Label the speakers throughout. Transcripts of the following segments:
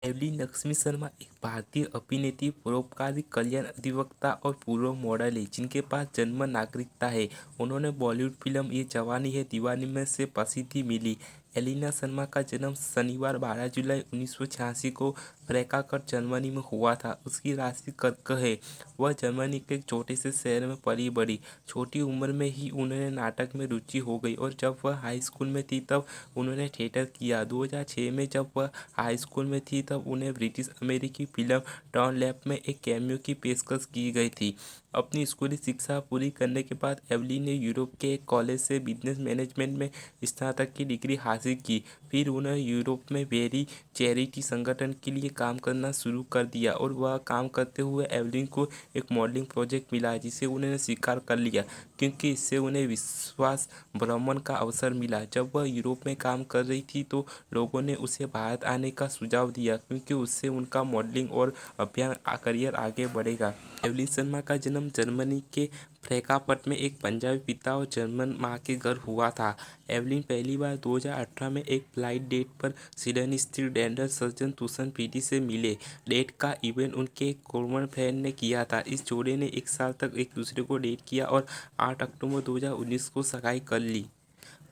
Speaker 1: Evelyn Lakshmi Sharma एक भारतीय अभिनेत्री, परोपकारी कल्याण अधिवक्ता और पूर्व मॉडल है, जिनके पास जन्म नागरिकता है। उन्होंने बॉलीवुड फिल्म ये जवानी है दीवानी में से प्रसिद्धि मिली। एलिना शर्मा का जन्म शनिवार 12 जुलाई 1986 को फ्रैंकफर्ट, जर्मनी में हुआ था। उसकी राशि कर्क है। वह जर्मनी के एक छोटे से शहर में पली बड़ी। छोटी उम्र में ही उन्हें नाटक में रुचि हो गई और जब वह हाई स्कूल में थी तब उन्होंने थिएटर किया। 2006 में जब वह हाई स्कूल में थी तब उन्हें ब्रिटिश अमेरिकी फिल्म टॉन लैप में एक कैमियो की पेशकश की गई थी। अपनी स्कूली शिक्षा पूरी करने के बाद एवलिन ने यूरोप के एक कॉलेज से बिजनेस मैनेजमेंट में स्नातक की डिग्री हासिल की। फिर उन्होंने यूरोप में वेरी चैरिटी संगठन के लिए काम करना शुरू कर दिया और वह काम करते हुए एवलिन को एक मॉडलिंग प्रोजेक्ट मिला, जिसे उन्होंने स्वीकार कर लिया क्योंकि इससे उन्हें विश्वास भ्रमण का अवसर मिला। जब वह यूरोप में काम कर रही थी तो लोगों ने उसे भारत आने का सुझाव दिया क्योंकि उससे उनका मॉडलिंग और अभियान करियर आगे बढ़ेगा। एवलिन शर्मा का जन्म जर्मनी के फ्रैंकफर्ट में एक पंजाबी पिता और जर्मन मां के घर हुआ था। एवलिन पहली बार 2018 में एक फ्लाइट डेट पर सिडनी स्थित डेंटल सर्जन तुषार पीटी से मिले। डेट का इवेंट उनके एक कॉमन फ्रेंड ने किया था। इस जोड़े ने एक साल तक एक दूसरे को डेट किया और 8 अक्टूबर 2019 को सगाई कर ली।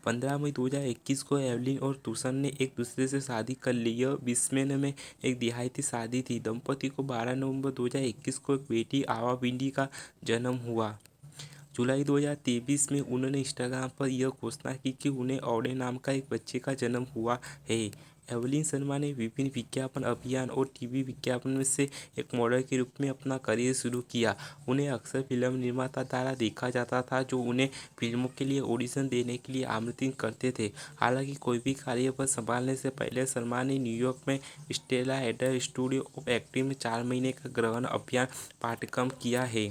Speaker 1: 15 मई 2021 को एवलिन और तुषार ने एक दूसरे से शादी कर ली। यह ब्रिस्बेन में एक देहाती शादी थी। दंपति को 12 नवंबर 2021 को एक बेटी आवा बिंडी का जन्म हुआ। जुलाई 2023 में उन्होंने इंस्टाग्राम पर यह घोषणा की कि उन्हें ऑडे नाम का एक बच्चे का जन्म हुआ है। एवलिन शर्मा ने विभिन्न विज्ञापन अभियान और टीवी विज्ञापन में से एक मॉडल के रूप में अपना करियर शुरू किया। उन्हें अक्सर फिल्म निर्माता द्वारा देखा जाता था, जो उन्हें फिल्मों के लिए ऑडिशन देने के लिए आमंत्रित करते थे। हालांकि कोई भी कार्यभार संभालने से पहले शर्मा ने न्यूयॉर्क में Stella adder institute of acting में 4 महीने का ग्रहण अभियान पाठ्यक्रम किया है।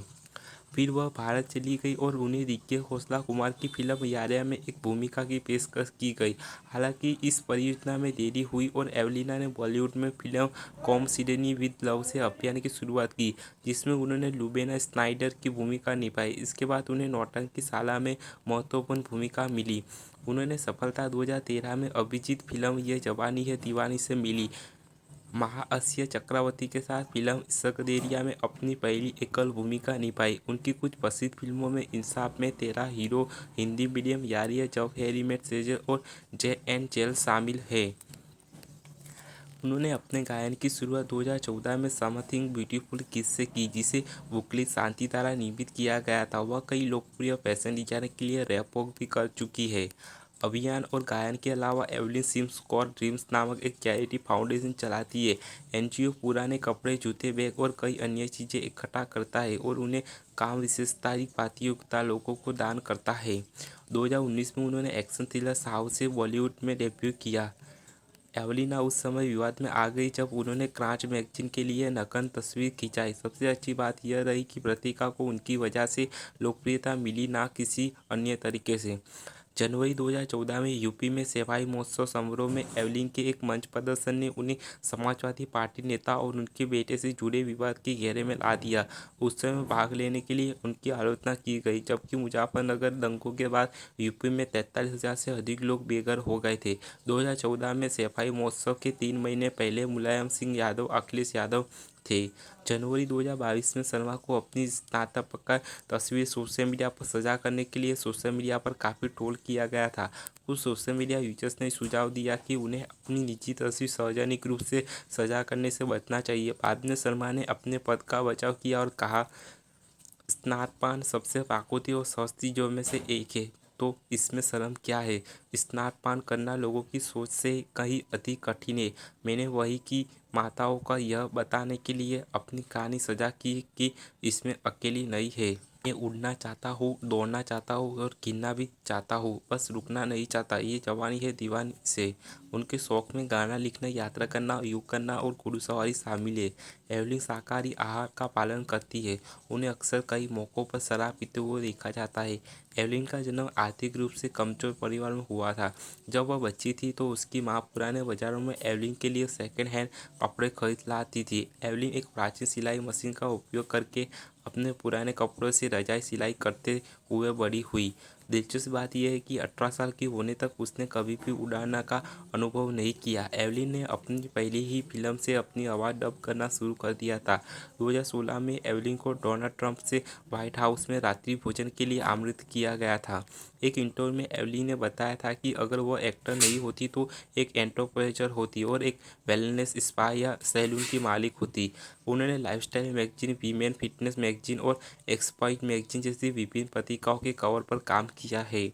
Speaker 1: फिर वह भारत चली गई और उन्हें दिग्गज खोसला कुमार की फिल्म यारियां में एक भूमिका की पेशकश की गई। हालांकि इस परियोजना में देरी हुई और एवलिना ने बॉलीवुड में film com Sydney with love से अभियान की शुरुआत की, जिसमें उन्होंने लुबेना स्नाइडर की भूमिका निभाई। इसके बाद उन्हें नौटंकीशाला में महत्वपूर्ण भूमिका मिली। उन्होंने सफलता 2013 में अभिजीत फिल्म ये जवानी है दीवानी से मिली। महाअस्य चक्रवर्ती के साथ फिल्म इश्क-दरिया में अपनी पहली एकल भूमिका निभाई। उनकी कुछ प्रसिद्ध फिल्मों में इंसाफ में तेरा हीरो, हिंदी मीडियम, यारियां, जब हैरी मेट सेजल और जे एंड जेल शामिल है। उन्होंने अपने गायन की शुरुआत 2014 में समथिंग ब्यूटीफुल किस से की, जिसे वोकलिस्ट शांति द्वारा निर्मित किया गया था। वह कई लोकप्रिय फैशन डिजाइनर के लिए रैप वॉक भी कर चुकी है। अभियान और गायन के अलावा एवलिन सिम्स कोर ड्रीम्स नामक एक चैरिटी फाउंडेशन चलाती है। एनजीओ पुराने कपड़े, जूते, बैग और कई अन्य चीज़ें इकट्ठा करता है और उन्हें काम विशेषतारी पात्रयोग्यता लोगों को दान करता है। 2019 में उन्होंने एक्शन थ्रिलर साहू से बॉलीवुड में डेब्यू किया। एवलिना उस समय विवाद में आ गई जब उन्होंने क्रांच मैगजीन के लिए नग्न तस्वीर खिंचाई। सबसे अच्छी बात यह रही कि पत्रिका को उनकी वजह से लोकप्रियता मिली, ना किसी अन्य तरीके से। जनवरी 2014 में यूपी में सवाई महोत्सव समारोह में एवलिन के एक मंच प्रदर्शन ने उन्हें समाजवादी पार्टी नेता और उनके बेटे से जुड़े विवाद के घेरे में ला दिया। उत्सव में भाग लेने के लिए उनकी आलोचना की गई, जबकि मुजफ्फरनगर दंगों के बाद यूपी में 43,000 से अधिक लोग बेघर हो गए थे। 2014 में सफाई महोत्सव के 3 महीने पहले मुलायम सिंह यादव अखिलेश यादव थे। जनवरी 2022 में शर्मा को अपनी स्नातक तस्वीर सोशल मीडिया पर साझा करने के लिए सोशल मीडिया पर काफ़ी ट्रोल किया गया था। कुछ सोशल मीडिया यूजर्स ने सुझाव दिया कि उन्हें अपनी निजी तस्वीर सार्वजनिक रूप से साझा करने से बचना चाहिए। बाद में शर्मा ने अपने पद का बचाव किया और कहा, स्नातपान सबसे प्राकृतिक और सहज चीज़ों में से एक है, तो इसमें शर्म क्या है। स्नातपान करना लोगों की सोच से कहीं अधिक कठिन है। मैंने वही की माताओं का यह बताने के लिए अपनी कहानी साझा की कि इसमें अकेली नहीं है। मैं उड़ना चाहता हूँ, दौड़ना चाहता हूँ और गिरना भी चाहता हूँ, बस रुकना नहीं चाहता। ये जवानी है दीवानी से। उनके शौक में गाना लिखना, यात्रा करना, योग करना और घुड़सवारी शामिल है। एवलिन शाकाहारी आहार का पालन करती है। उन्हें अक्सर कई मौक़ों पर शराब पीते हुए देखा जाता है। एवलिन का जन्म आर्थिक रूप से कमजोर परिवार में हुआ था। जब वह बच्ची थी तो उसकी मां पुराने बाजारों में एवलिन के लिए सेकंड हैंड कपड़े खरीद लाती थी। एवलिन एक प्राचीन सिलाई मशीन का उपयोग करके अपने पुराने कपड़ों से रजाई सिलाई करते हुए बड़ी हुई। दिलचस्प बात यह है कि 18 साल की होने तक उसने कभी भी उड़ान का अनुभव नहीं किया। एवलिन ने अपनी पहली ही फिल्म से अपनी आवाज़ डब करना शुरू कर दिया था। 2016 में एवलिन को डोनाल्ड ट्रंप से व्हाइट हाउस में रात्रि भोजन के लिए आमंत्रित किया गया था। एक इंटरव्यू में एवलिन ने बताया था कि अगर वह एक्टर नहीं होती तो एक एंटरप्रेन्योर होती और एक वेलनेस स्पा या सैलून की मालिक होती। उन्होंने lifestyle magazine, women fitness magazine और एक्सपर्ट मैगजीन जैसी विभिन्न पत्रिकाओं के कवर पर काम किया है।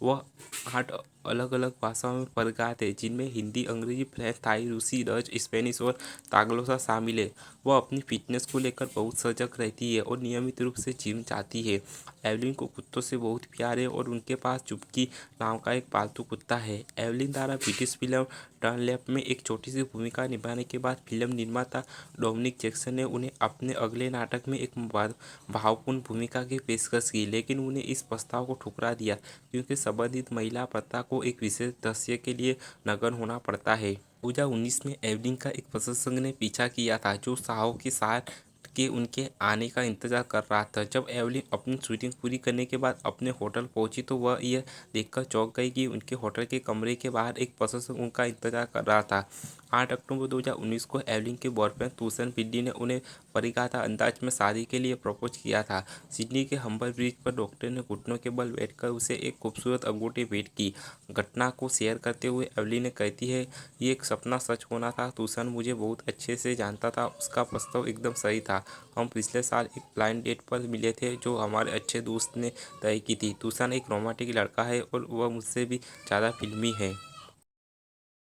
Speaker 1: वह 8 अलग-अलग भाषाओं में पदगात है, जिनमें हिंदी, अंग्रेजी, फ्रेंच, थाई, रूसी, डच, स्पेनिश और तागलोसा शामिल है। वह अपनी फिटनेस को लेकर बहुत सजग रहती है और नियमित रूप से जिम जाती है। एवलिन को कुत्तों से बहुत प्यार है और उनके पास चुप्पी नाम का एक पालतू कुत्ता है। एवलिन द्वारा ब्रिटिश फिल्म टर्नलेप में एक छोटी सी भूमिका निभाने के बाद फिल्म निर्माता डोमिनिक जैक्सन ने उन्हें अपने अगले नाटक में एक भावपूर्ण भूमिका की पेशकश की, लेकिन उन्हें इस प्रस्ताव को ठुकरा दिया क्योंकि संबंधित महिला पात्र को एक विशेष दृश्य के लिए नग्न होना पड़ता है। 2019 में एवलिन का एक प्रशंसक ने पीछा किया था जो साहो के साथ के उनके आने का इंतजार कर रहा था। जब एवलिन अपनी शूटिंग पूरी करने के बाद अपने होटल पहुंची तो वह यह देखकर चौंक गई कि उनके होटल के कमरे के बाहर एक प्रशंसक उनका इंतजार कर रहा था। 8 अक्टूबर 2019 को एवलिन के बॉयफ्रेंड तुषार पिड्डी ने उन्हें परिगाता अंदाज में शादी के लिए प्रपोज किया था। सिडनी के हम्बल ब्रिज पर डॉक्टर ने घुटनों के बल बैठकर उसे एक खूबसूरत अंगूठी भेंट की। घटना को शेयर करते हुए एवलिन ने कहती है, ये एक सपना सच होना था। तुषार मुझे बहुत अच्छे से जानता था, उसका प्रस्ताव एकदम सही था। हम पिछले साल एक ब्लाइंड डेट पर मिले थे जो हमारे अच्छे दोस्त ने तय की थी। तुषार एक रोमांटिक लड़का है और वह मुझसे भी ज़्यादा फिल्मी है।